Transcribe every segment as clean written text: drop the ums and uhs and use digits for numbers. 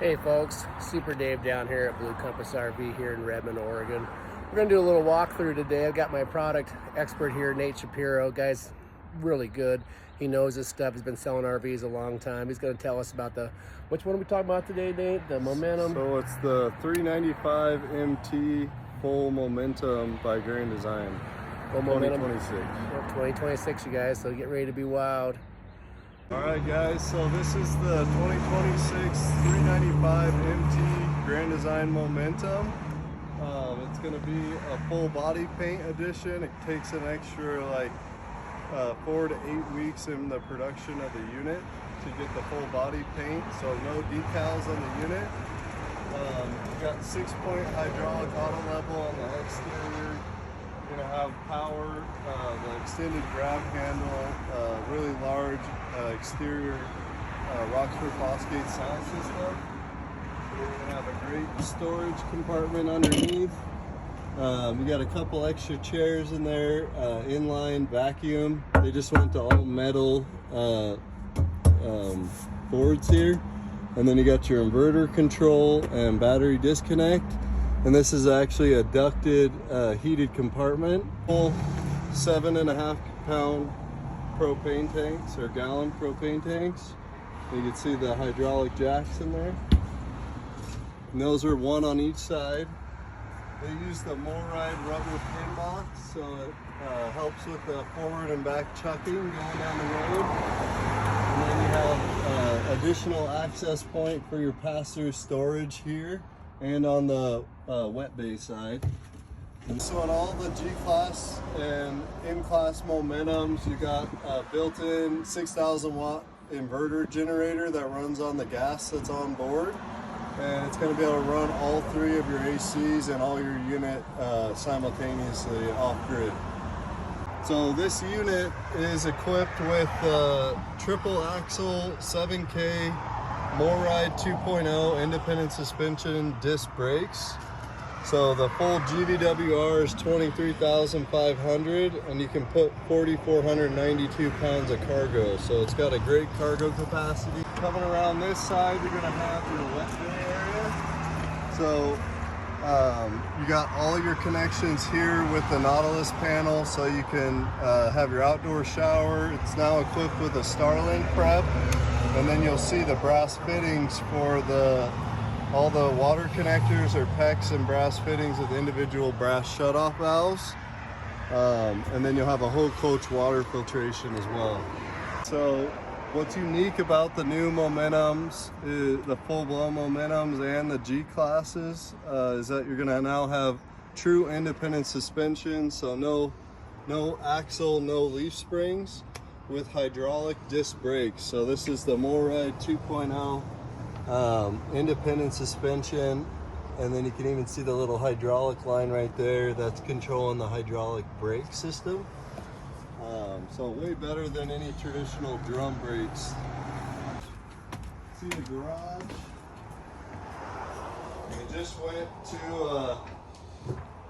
Hey folks, Super Dave down here at Blue Compass RV here in Redmond, Oregon. We're going to do a little walkthrough today. I've got my product expert here, Nate Shapiro. Guy's really good. He knows his stuff. He's been selling RVs a long time. He's going to tell us about which one are we talking about today, Nate? The Momentum? So it's the 395 MT Full Momentum by Grand Design. Full Momentum 2026. 2026, you guys, so get ready to be wowed. Alright guys, so this is the 2026 395 MT Grand Design Momentum. It's going to be a full body paint edition. It takes an extra 4 to 8 weeks in the production of the unit to get the full body paint, so no decals on the unit. You got 6-point hydraulic auto level on the exterior. You're going to have power, the extended grab handle, really large exterior Rockford Fosgate sound system. You're going to have a great storage compartment underneath. You got a couple extra chairs in there, inline vacuum. They just went to all metal boards here. And then you got your inverter control and battery disconnect. And this is actually a ducted heated compartment. Full 7.5 pound propane tanks or gallon propane tanks. You can see the hydraulic jacks in there. And those are one on each side. They use the MORryde rubber pin box, so it helps with the forward and back chucking going down the road. And then you have additional access point for your pass-through storage here and on the wet bay side. And so on all the G-Class and M-Class Momentums, you got a built-in 6,000 watt inverter generator that runs on the gas that's on board. And it's going to be able to run all 3 of your ACs and all your unit simultaneously off-grid. So this unit is equipped with triple axle 7K MORryde 2.0 independent suspension disc brakes. So the full GVWR is 23,500 and you can put 4,492 pounds of cargo. So it's got a great cargo capacity. Coming around this side, you're gonna have your wet bay area. So you got all your connections here with the Nautilus panel, so you can have your outdoor shower. It's now equipped with a Starlink prep. And then you'll see the brass fittings for all the water connectors or PEX and brass fittings with individual brass shutoff valves. And then you'll have a whole coach water filtration as well. So what's unique about the new Momentums, the full-blown Momentums and the G-Classes, is that you're gonna now have true independent suspension, so no axle, no leaf springs, with hydraulic disc brakes. So this is the MORryde 2.0 independent suspension, and then you can even see the little hydraulic line right there that's controlling the hydraulic brake system. So way better than any traditional drum brakes. See the garage? They just went to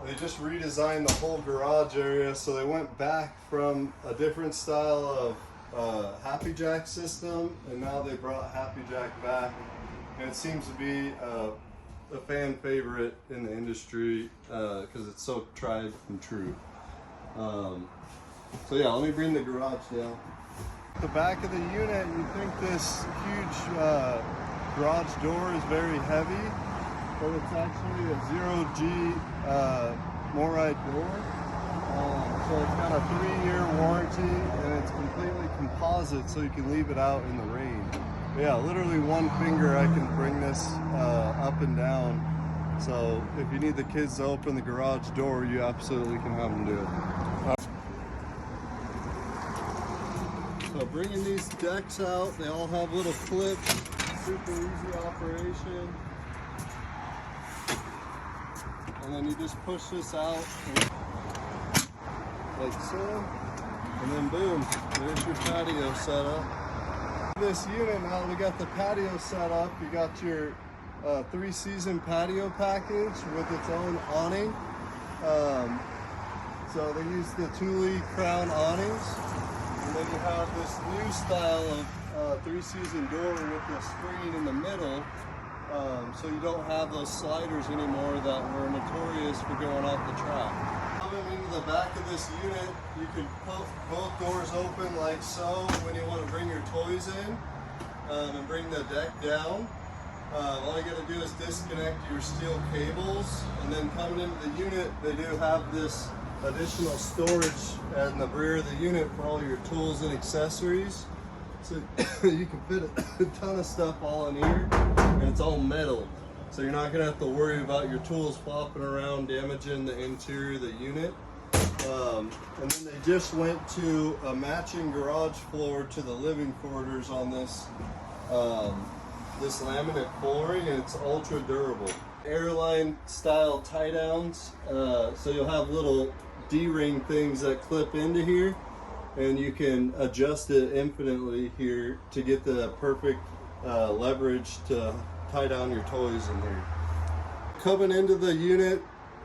they just redesigned the whole garage area, so they went back from a different style of Happy Jack system, and now they brought Happy Jack back, and it seems to be a fan favorite in the industry because it's so tried and true. So yeah, let me bring the garage down. The back of the unit, you think this huge garage door is very heavy, but it's actually a 0G MORryde door. So it's got a 3-year warranty and it's completely composite, so you can leave it out in the rain. But yeah, literally one finger I can bring this up and down. So if you need the kids to open the garage door, you absolutely can have them do it. So bringing these decks out, they all have little clips, super easy operation. And then you just push this out like so, and then boom, there's your patio set up. This unit, now that we got the patio set up, you got your 3-season patio package with its own awning. So they use the Thule crown awnings. And then you have this new style of 3-season door with the screen in the middle so you don't have those sliders anymore that were notorious for going off the track. Coming into the back of this unit, you can put both doors open like so when you want to bring your toys in and bring the deck down. All you got to do is disconnect your steel cables, and then coming into the unit, they do have this additional storage in the rear of the unit for all your tools and accessories. So you can fit a ton of stuff all in here, and it's all metal. So you're not gonna have to worry about your tools flopping around, damaging the interior of the unit. And then they just went to a matching garage floor to the living quarters on this this laminate flooring, and it's ultra durable. Airline style tie downs, so you'll have little D-ring things that clip into here, and you can adjust it infinitely here to get the perfect leverage to tie down your toys in here. Coming into the unit,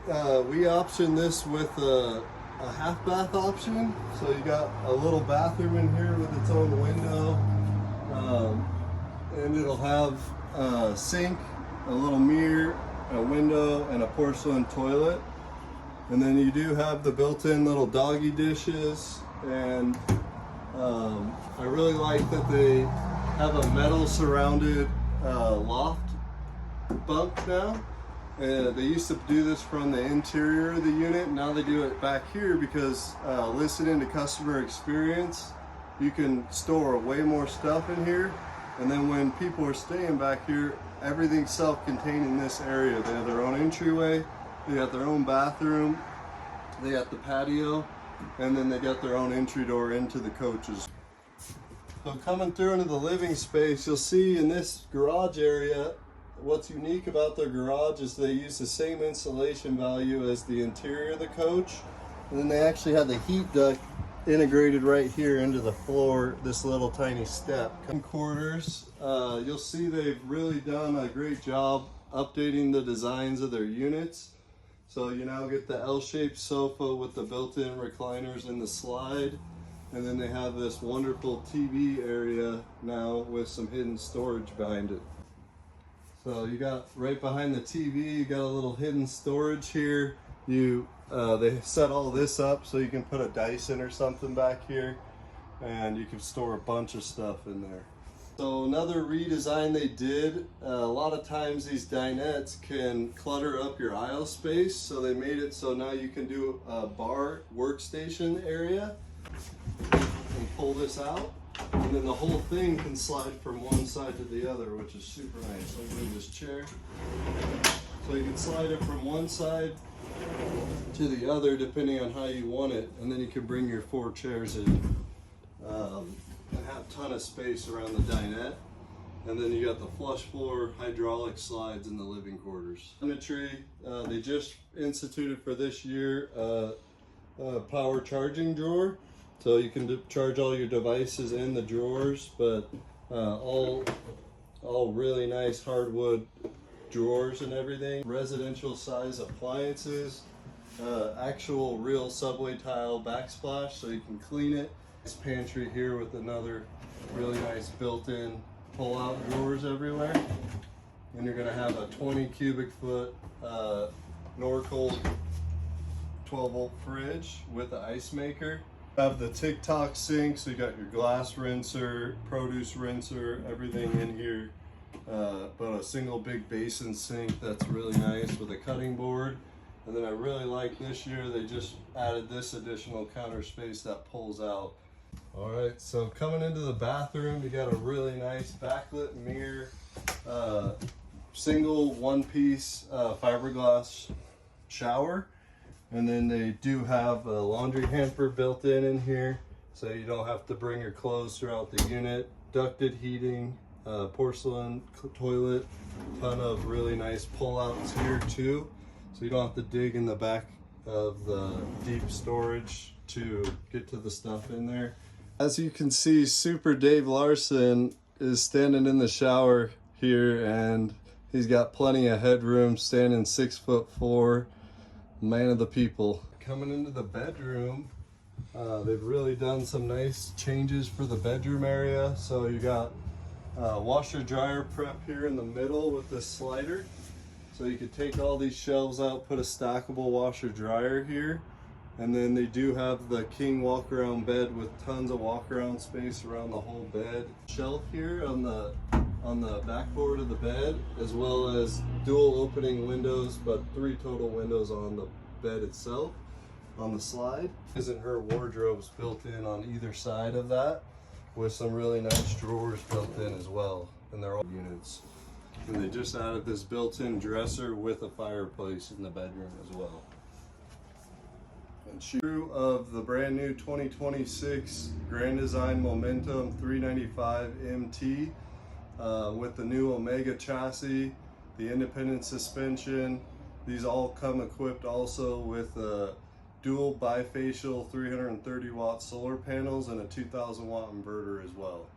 we optioned this with a half bath option. So you got a little bathroom in here with its own window, and it'll have a sink, a little mirror, a window, and a porcelain toilet. And then you do have the built-in little doggy dishes, and I really like that they have a metal surrounded loft bunk now. They used to do this from the interior of the unit. Now they do it back here because listening to customer experience, you can store way more stuff in here. And then when people are staying back here, everything's self-contained in this area. They have their own entryway, they got their own bathroom, they got the patio, and then they got their own entry door into the coaches. So coming through into the living space, you'll see in this garage area, what's unique about their garage is they use the same insulation value as the interior of the coach. And then they actually have the heat duct integrated right here into the floor, this little tiny step. Quarters, you'll see they've really done a great job updating the designs of their units. So you now get the L-shaped sofa with the built-in recliners and the slide. And then they have this wonderful TV area now with some hidden storage behind it. So you got right behind the TV, you got a little hidden storage here. They set all this up so you can put a Dyson or something back here, and you can store a bunch of stuff in there. So another redesign they did, a lot of times these dinettes can clutter up your aisle space, so they made it so now you can do a bar workstation area and pull this out, and then the whole thing can slide from one side to the other, which is super nice. I'll move this chair. So you can slide it from one side to the other depending on how you want it, and then you can bring your 4 chairs in and have a ton of space around the dinette. And then you got the flush floor hydraulic slides in the living quarters. Symmetry, they just instituted for this year a power charging drawer, so you can charge all your devices in the drawers, but all really nice hardwood drawers and everything. Residential size appliances, actual real subway tile backsplash so you can clean it. This pantry here with another really nice built-in pull-out drawers everywhere. And you're gonna have a 20 cubic foot Norcold 12 volt fridge with an ice maker. Have the TikTok sink, so you got your glass rinser, produce rinser, everything in here. But a single big basin sink that's really nice with a cutting board. And then I really like this year, they just added this additional counter space that pulls out. All right, so coming into the bathroom, you got a really nice backlit mirror, single one-piece fiberglass shower. And then they do have a laundry hamper built in here, so you don't have to bring your clothes throughout the unit. Ducted heating, porcelain toilet, ton of really nice pull-outs here too, so you don't have to dig in the back of the deep storage to get to the stuff in there. As you can see, Super Dave Larson is standing in the shower here, and he's got plenty of headroom, standing 6'4", man of the people. Coming into the bedroom, they've really done some nice changes for the bedroom area. So you got washer dryer prep here in the middle with this slider. So you could take all these shelves out, put a stackable washer dryer here. And then they do have the king walk around bed with tons of walk around space around the whole bed. Shelf here on the backboard of the bed, as well as dual opening windows, but 3 total windows on the bed itself on the slide. And her wardrobes built in on either side of that, with some really nice drawers built in as well. And they're all units. And they just added this built-in dresser with a fireplace in the bedroom as well. And of the brand new 2026 Grand Design Momentum 395 MT with the new Omega chassis, the independent suspension. These all come equipped also with dual bifacial 330 watt solar panels and a 2000 watt inverter as well.